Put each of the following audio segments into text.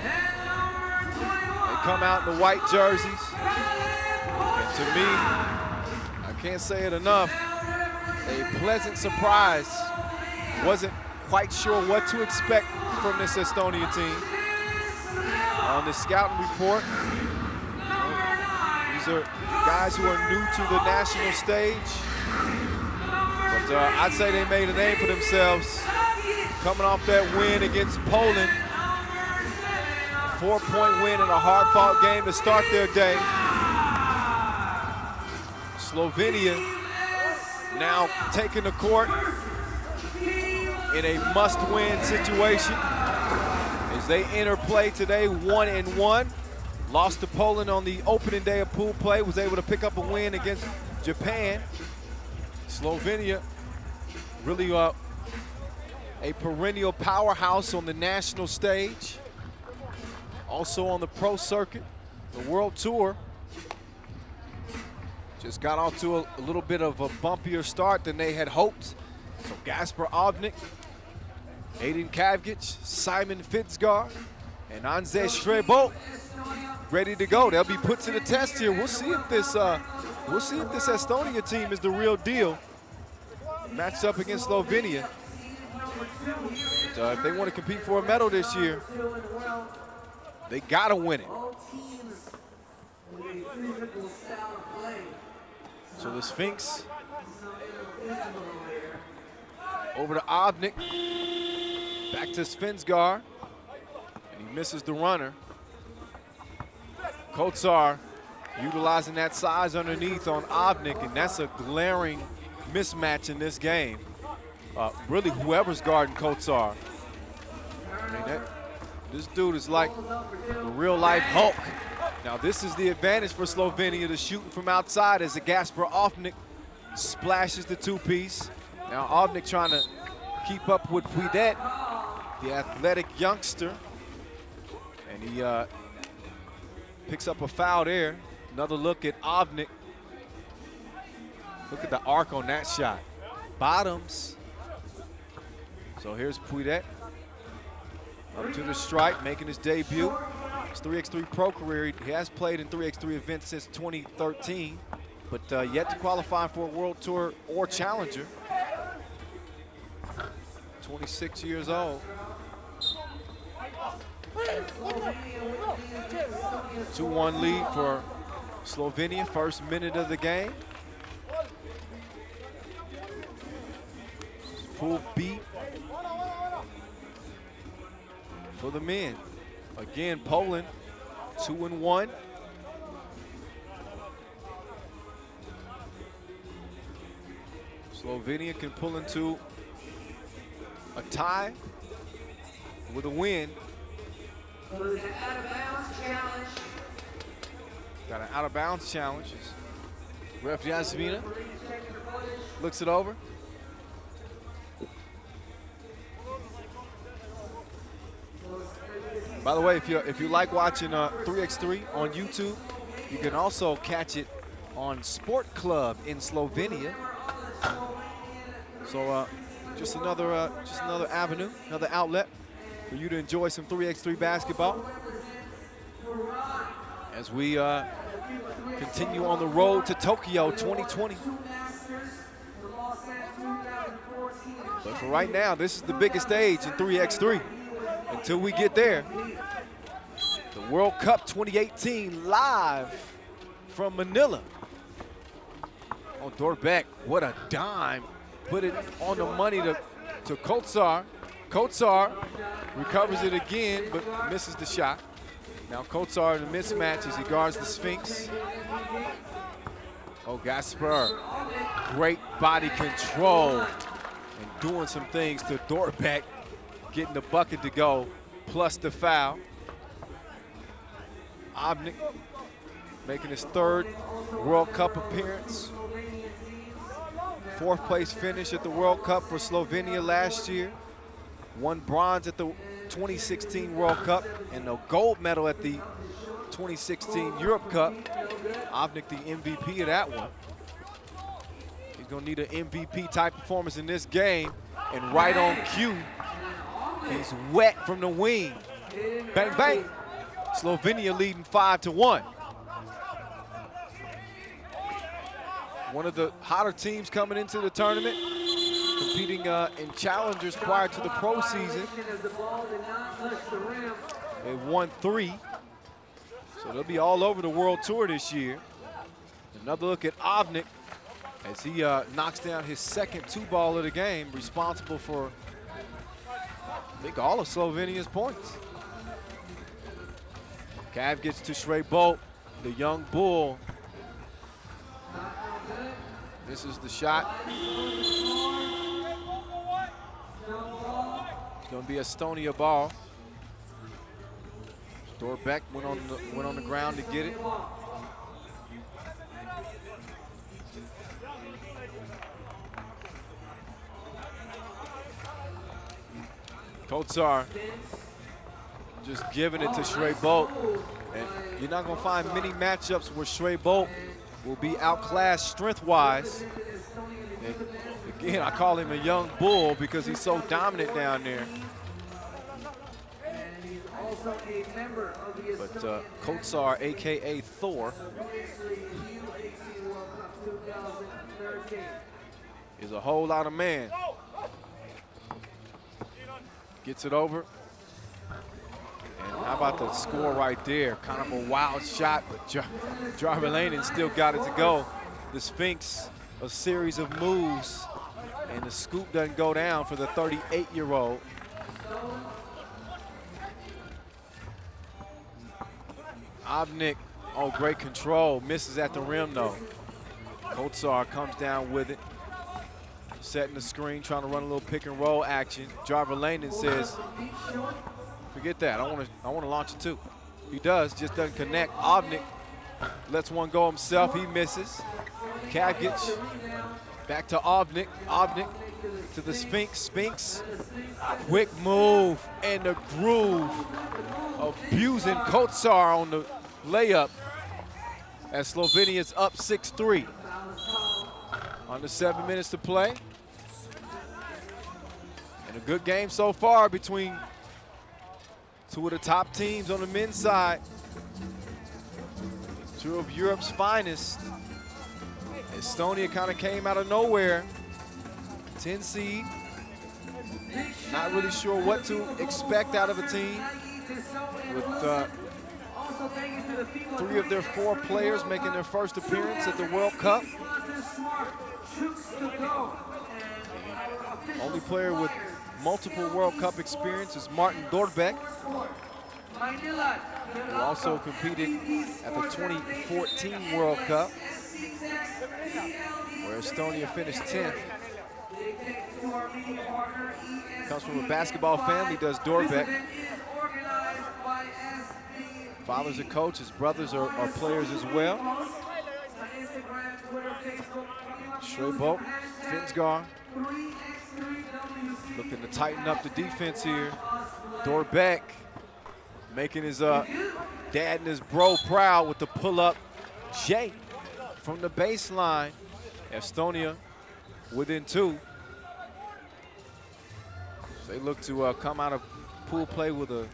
They come out in the white jerseys. And to me, I can't say it enough, a pleasant surprise. Wasn't quite sure what to expect from this Estonia team. On the scouting report, these are guys who are new to the national stage. But I'd say they made a name for themselves coming off that win against Poland. 4-point win in a hard-fought game to start their day. Slovenia now taking the court in a must-win situation as they enter play today 1-1. Lost to Poland on the opening day of pool play, was able to pick up a win against Japan. Slovenia really a perennial powerhouse on the national stage. Also on the pro circuit, the World Tour. Just got off to a little bit of a bumpier start than they had hoped. So Gasper Ovnik, Aiden Kavgic, Simon Fitzgar, and Anze Šrebo ready to go. They'll be put to the test here. We'll see if this Estonia team is the real deal. Matched up against Slovenia. But, if they want to compete for a medal this year, they gotta win it. So the Sphinx over to Ovnik, back to Svensgaard, and he misses the runner. Kotsar utilizing that size underneath on Ovnik, and that's a glaring mismatch in this game. Really, whoever's guarding Kotsar. I mean, this dude is like the real-life Hulk. Now, this is the advantage for Slovenia, to shooting from outside as the Gasper Ovnik splashes the two-piece. Now, Ovnik trying to keep up with Puidet, the athletic youngster. And he picks up a foul there. Another look at Ovnik. Look at the arc on that shot. Bottoms. So here's Puidet. Up to the stripe, making his debut. His 3x3 pro career, he has played in 3x3 events since 2013, but yet to qualify for a World Tour or Challenger. 26 years old. 2-1 lead for Slovenia, first minute of the game. Pool B for the men. Again, Poland, 2-1. Slovenia can pull into a tie with a win. Got an out-of-bounds challenge. Ref Yasmina looks it over. By the way, if you like watching 3x3 on YouTube, you can also catch it on Sport Club in Slovenia. So just another avenue, another outlet for you to enjoy some 3x3 basketball as we continue on the road to Tokyo 2020. But for right now, this is the biggest stage in 3x3. Until we get there, the World Cup 2018 live from Manila. Oh, Dorbeck, what a dime. Put it on the money to Kotsar. Kotsar recovers it again, but misses the shot. Now Kotsar in a mismatch as he guards the Sphinx. Oh, Gasper, great body control and doing some things to Dorbeck, getting the bucket to go, plus the foul. Ovnik making his third World Cup appearance. Fourth place finish at the World Cup for Slovenia last year. Won bronze at the 2016 World Cup and a gold medal at the 2016 Europe Cup. Ovnik the MVP of that one. He's gonna need an MVP type performance in this game, and right on cue, he's wet from the wing. Bang, bang. Slovenia leading 5-1. One of the hotter teams coming into the tournament, competing in challengers prior to the pro season. They won 3, so they'll be all over the World Tour this year. Another look at Avnik as he knocks down his second 2-ball of the game, responsible for, I think, all of Slovenia's points. Cav gets to Shrey Bolt, the young bull. This is the shot. It's going to be Estonia ball. Dorbeck went on the ground to get it. Kotsar just giving it to Shrey Bolt. And you're not going to find many matchups where Shrey Bolt will be outclassed strength-wise. Again, I call him a young bull because he's so dominant down there. But Kotsar, a.k.a. Thor, is a whole lot of man. Gets it over. And how about the score right there? Kind of a wild shot, but Jarvelainen still got it to go. The Sphinx, a series of moves, and the scoop doesn't go down for the 38-year-old. Avnik, oh, great control. Misses at the rim, though. Kotsar comes down with it. Setting the screen, trying to run a little pick and roll action. Jarvelainen says, forget that, I want to launch it too. He does, just doesn't connect. Avnik lets one go himself, he misses. Kagic, back to Avnik. Avnik to the Sphinx. Sphinx, quick move and the groove. Abusing Kotsar on the layup as Slovenia's up 6-3. Under 7 minutes to play. And a good game so far between two of the top teams on the men's side. Two of Europe's finest. Estonia kind of came out of nowhere. 10 seed. Not really sure what to expect out of a team with 3 of their 4 players making their first appearance at the World Cup. The only player with multiple World Cup experience is Martin Dorbeck, who also competed at the 2014 World Cup, where Estonia finished 10th. Comes from a basketball family, does Dorbeck. Father's a coach, his brothers are players as well. Shrey Bolt, Finsgar, looking to tighten up the defense here. Dorbeck making his dad and his bro proud with the pull-up J from the baseline. Estonia within 2. They look to come out of pool play with a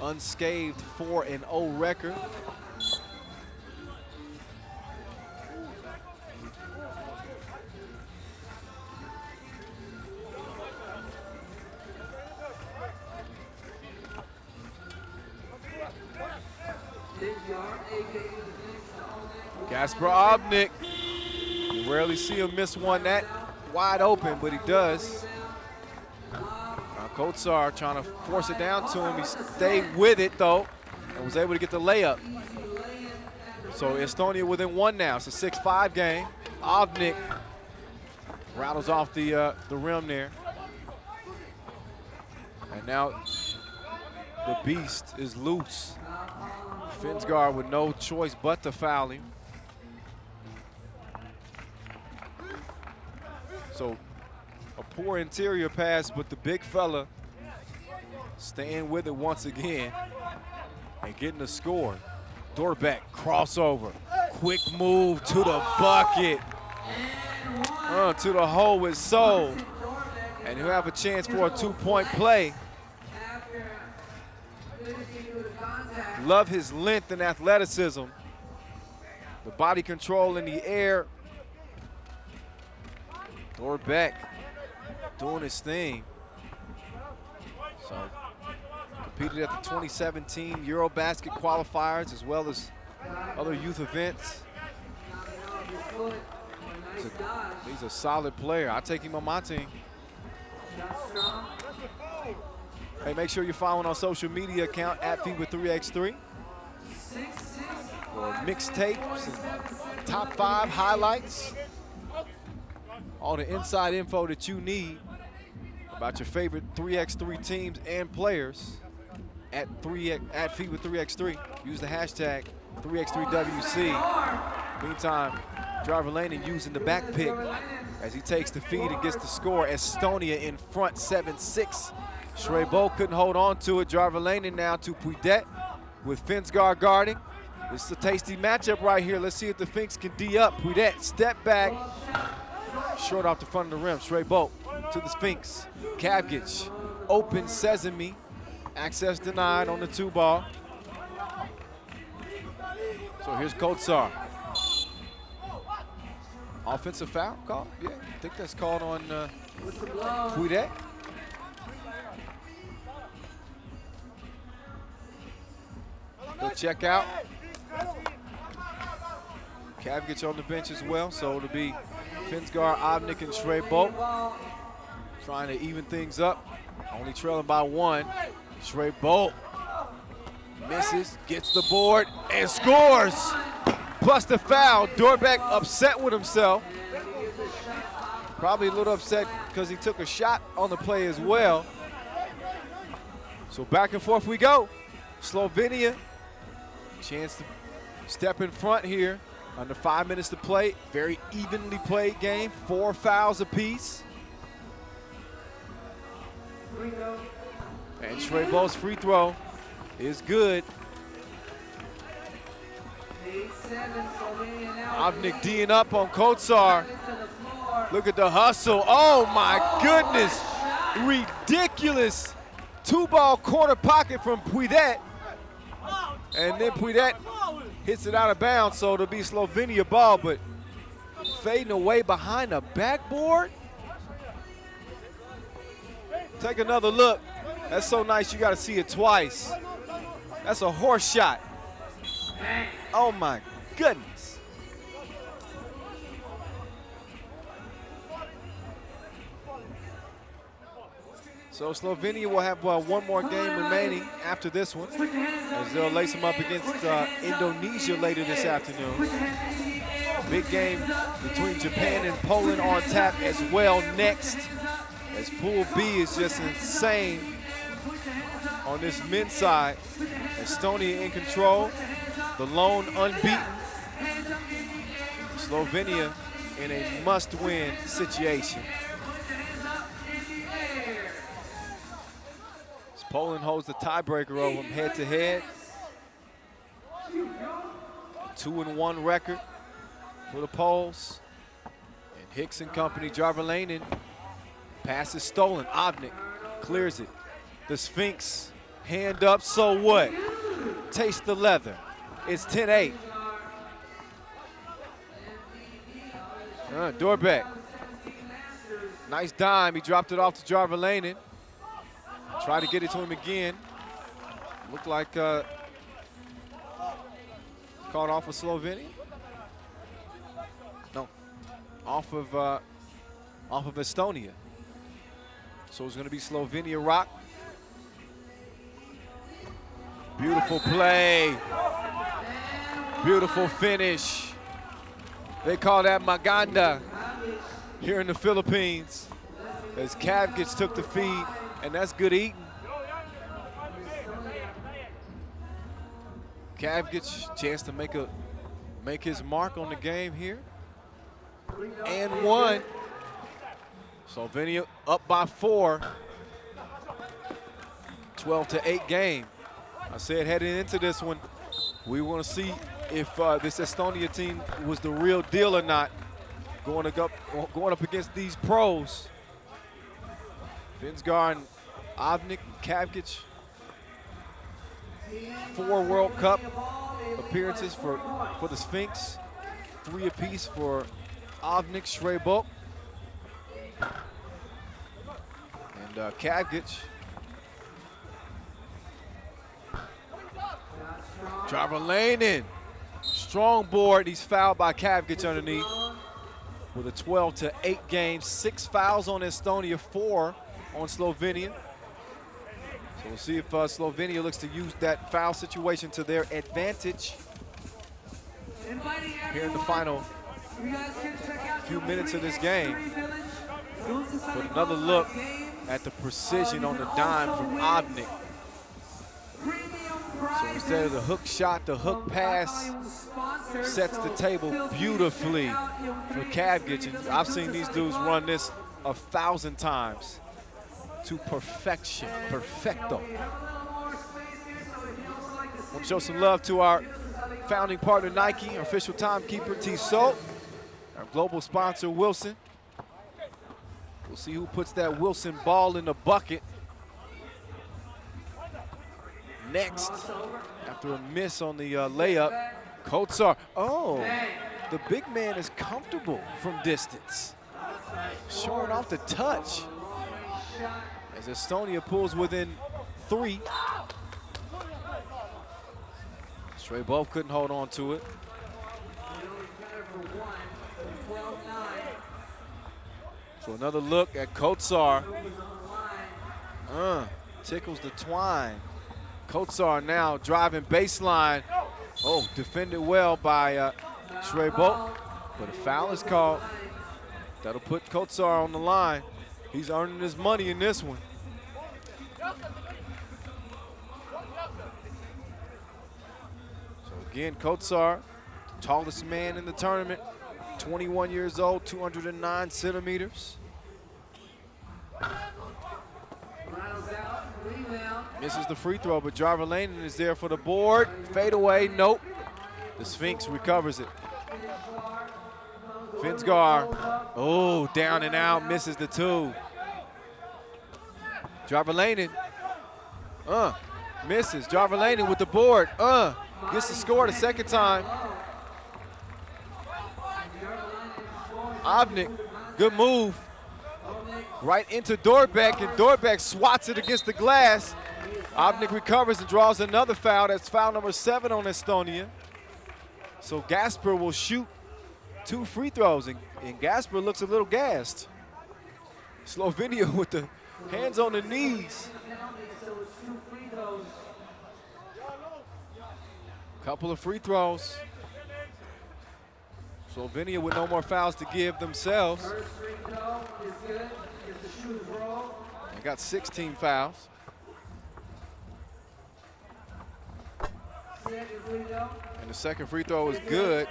unscathed 4-0 record. Kasper Avnik, you rarely see him miss one that wide open, but he does. Now Kotsar trying to force it down to him. He stayed with it though, and was able to get the layup. So Estonia within 1 now. It's a 6-5 game. Avnik rattles off the rim there. And now the beast is loose. Finsgar with no choice but to foul him. So a poor interior pass, but the big fella staying with it once again and getting the score. Dorbeck, crossover, quick move to the bucket. To the hole with Soul. And he'll have a chance for a 2-point play. Love his length and athleticism. The body control in the air. Dorbeck doing his thing. So competed at the 2017 Eurobasket qualifiers as well as other youth events. He's a solid player. I take him on my team. Hey, make sure you're following our social media account at FIBA 3x3 for mixtapes and top 5 highlights. All the inside info that you need about your favorite 3x3 teams and players at FIBA 3x3. Use the hashtag 3x3WC. Meantime, Driver Laning using the back pick as he takes the feed and gets the score. Estonia in front, 7-6. Shrebo couldn't hold on to it. Driver Laning now to Puidet with Finsgar guarding. This is a tasty matchup right here. Let's see if the Finks can D up. Puidet, step back. Short off the front of the rim. Shrebo to the Finks. Kavgic, open sesame. Access denied on the 2-ball. So here's Kotsar. Offensive foul call? Yeah, I think that's called on Puidet. He'll check out. Kavgic on the bench as well, so it'll be Finsgar, Obnik, and Shrebo trying to even things up. Only trailing by 1. Shrebo misses, gets the board, and scores! Plus the foul. Dorbeck upset with himself. Probably a little upset because he took a shot on the play as well. So back and forth we go. Slovenia, chance to step in front here. Under 5 minutes to play. Very evenly played game. 4 fouls apiece. And Shrebo's free throw is good. Obnik D'ing up on Kotsar. Look at the hustle. Oh my goodness. Ridiculous 2-ball corner pocket from Puidet. And then Puidet hits it out of bounds, so it'll be Slovenia ball, but fading away behind the backboard. Take another look. That's so nice you gotta see it twice. That's a horse shot. Oh my goodness. So Slovenia will have one more game remaining after this one, as they'll lace them up against Indonesia later this afternoon. Big game between Japan and Poland on tap as well next, as Pool B is just insane on this men's side. Estonia in control, the lone unbeaten. Slovenia in a must-win situation. Poland holds the tiebreaker over them head-to-head. 2-1 record for the Poles. And Hicks and company, Driver Laning. Pass is stolen. Obnik clears it. The Sphinx, hand up, so what? Taste the leather. It's 10-8. Dorbeck. Nice dime. He dropped it off to Driver Laning. Try to get it to him again. Looked like caught off of Slovenia. No, off of Estonia. So it's going to be Slovenia rock. Beautiful play. Beautiful finish. They call that Maganda here in the Philippines, as Kavgic took the feed. And that's good eating. Kavgic, chance to make his mark on the game here. And 1. Slovenia up by 4. 12-8 game. I said heading into this one, we want to see if this Estonia team was the real deal or not, going up against these pros. Finsgar and Obnik, Kavgic 4 World Cup appearances for the Sphinx. 3 apiece for Avnik, Shrebo, and Kavgic. Driver lane in. Strong board. He's fouled by Kavgic underneath with a 12-8 game. 6 fouls on Estonia, 4 on Slovenia. So we'll see if Slovenia looks to use that foul situation to their advantage here in the final few minutes of this game. But another look at the precision on the dime from Avnik. So instead of the hook shot, the hook pass sets the table beautifully for Kavgic. And I've seen these dudes run this 1,000 times to perfection, perfecto. Want to show some love to our founding partner Nike, our official timekeeper Tissot, our global sponsor Wilson. We'll see who puts that Wilson ball in the bucket next. After a miss on the layup, Kotsar. Oh, the big man is comfortable from distance, showing off the touch as Estonia pulls within 3. Shrebo couldn't hold on to it. So another look at Kotsar. Tickles the twine. Kotsar now driving baseline. Oh, defended well by Shrebo, but a foul is called. That'll put Kotsar on the line. He's earning his money in this one. So again, Kotsar, tallest man in the tournament, 21 years old, 209 centimeters. Misses the free throw, but Driver Lanen is there for the board. Fade away, nope. The Sphinx recovers it. Finsgar, oh, down and out, misses the 2. Driver Lanen, misses. Driver Lanen with the board, gets the score the second time. Avnik, good move. Right into Dorbeck, and Dorbeck swats it against the glass. Avnik recovers and draws another foul. That's foul number 7 on Estonia. So Gasper will shoot 2 free throws, and Gasper looks a little gassed. Slovenia with the hands on the knees. Couple of free throws. Slovenia with no more fouls to give themselves. They got 16 fouls. And the second free throw is good.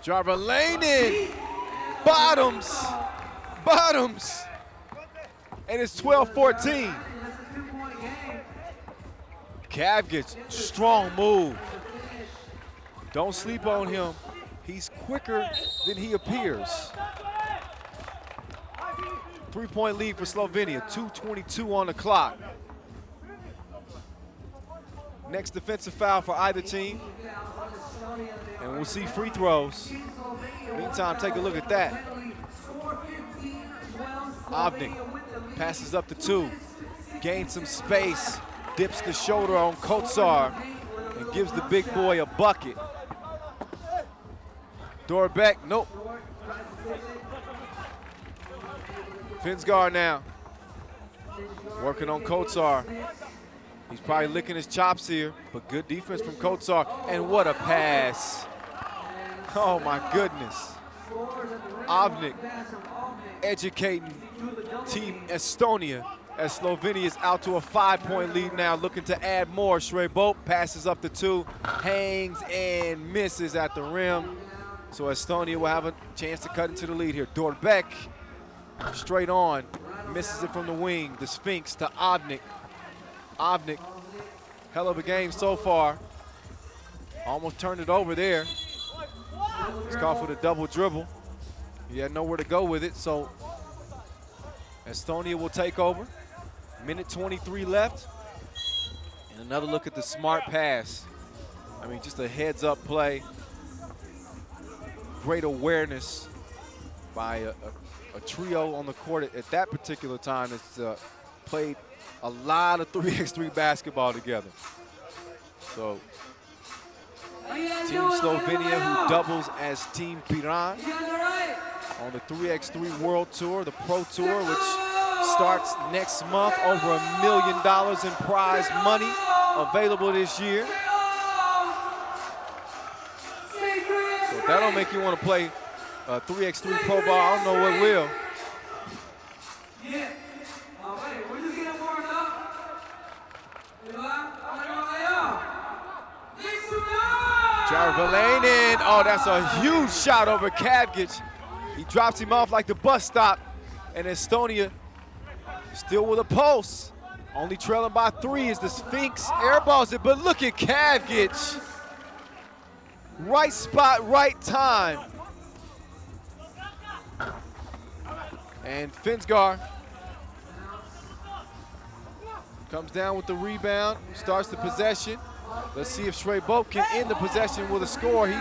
Driver Lanen, bottoms. And it's 12-14. Kavgic, strong move. Don't sleep on him. He's quicker than he appears. 3-point lead for Slovenia, 2:22 on the clock. Next defensive foul for either team. And we'll see free throws. Meantime, take a look at that. Avnik passes up to 2, gains some space, dips the shoulder on Kotsar, and gives the big boy a bucket. Dorbeck, nope. Finsgar now, working on Kotsar. He's probably licking his chops here, but good defense from Kotsar. And what a pass. Oh my goodness. Avnik educating Team Estonia as Slovenia is out to a 5-point lead now, looking to add more. Shrebo passes up to 2, hangs and misses at the rim. So Estonia will have a chance to cut into the lead here. Dorbeck straight on, misses it from the wing. The Sphinx to Avnik. Avnik, hell of a game so far. Almost turned it over there. He's called for the double dribble. He had nowhere to go with it, so Estonia will take over. Minute 23 left. And another look at the smart pass. I mean, just a heads-up play. Great awareness by a trio on the court at that particular time that's played a lot of 3x3 basketball together. So, Team Slovenia, who doubles as Team Piran on the 3x3 World Tour, the Pro Tour, which starts next month. Over $1 million in prize money available this year. So if that don't make you want to play 3x3 Pro Ball, I don't know what will. We're just getting warmed up. Jarvelainen, oh, that's a huge shot over Kavgic. He drops him off like the bus stop, and Estonia still with a pulse. Only trailing by 3 as the Sphinx airballs it, but look at Kavgic. Right spot, right time. And Finsgar comes down with the rebound, starts the possession. Let's see if Shrey-Bolt can end the possession with a score. He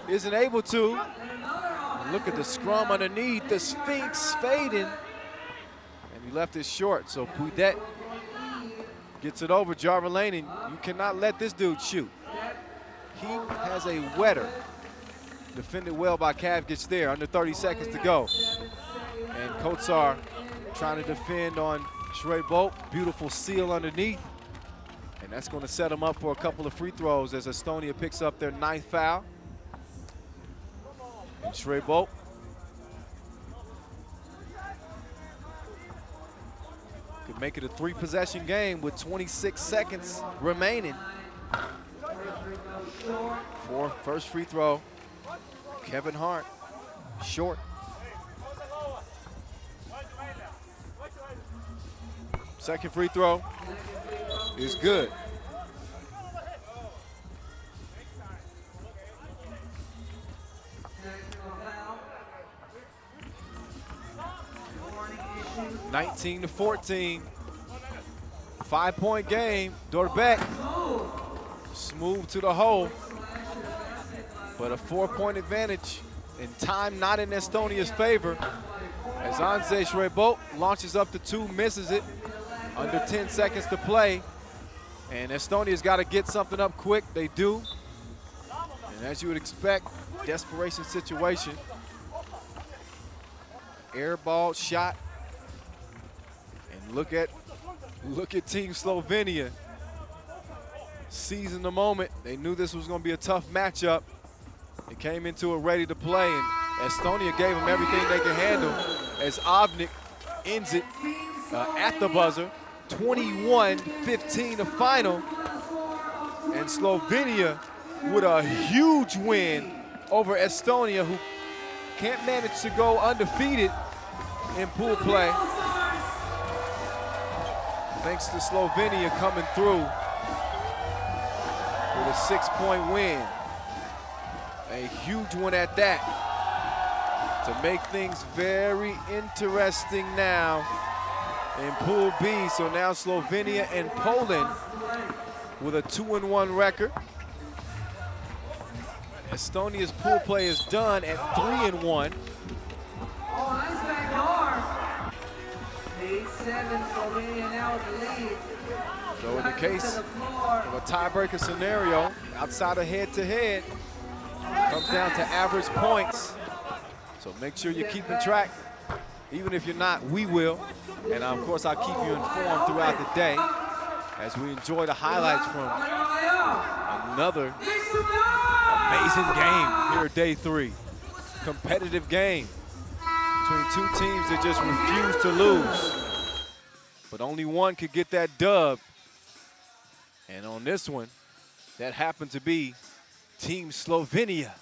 isn't able to. And look at the scrum underneath, the Sphinx fading. And he left it short, so Puidet gets it over. Jarvelainen, you cannot let this dude shoot. He has a wetter. Defended well by Kavgic there, under 30 seconds to go. And Kotsar trying to defend on Shrey-Bolt. Beautiful seal underneath. And that's going to set him up for a couple of free throws as Estonia picks up their 9th foul. And Shrey-Bolt could make it a 3-possession game with 26 seconds remaining. For first free throw, Kevin Hart, short. Second free throw is good. (19-14). 5-point game. Dorbeck smooth to the hole, but a 4-point advantage and time not in Estonia's favor as Anze Shrey-Bolt launches up to 2, misses it. Under 10 seconds to play, and Estonia's got to get something up quick. They do, and as you would expect, desperation situation. Air ball shot, and look at Team Slovenia seizing the moment. They knew this was going to be a tough matchup. They came into it ready to play, and Estonia gave them everything they could handle as Avnik ends it at the buzzer. 21-15 the final, and Slovenia with a huge win over Estonia, who can't manage to go undefeated in pool play. Thanks to Slovenia coming through with a 6-point win. A huge one at that, to make things very interesting now in Pool B. So now Slovenia and Poland with a 2-1 record. Estonia's pool play is done at 3-1. Oh, nice back door. 8-7, Slovenia now with the lead. So in the case of a tiebreaker scenario, outside of head-to-head, comes down to average points. So make sure you're keeping track. Even if you're not, we will. And of course, I'll keep you informed throughout the day as we enjoy the highlights from another amazing game here at day 3. Competitive game between 2 teams that just refuse to lose. But only one could get that dub. And on this one, that happened to be Team Slovenia.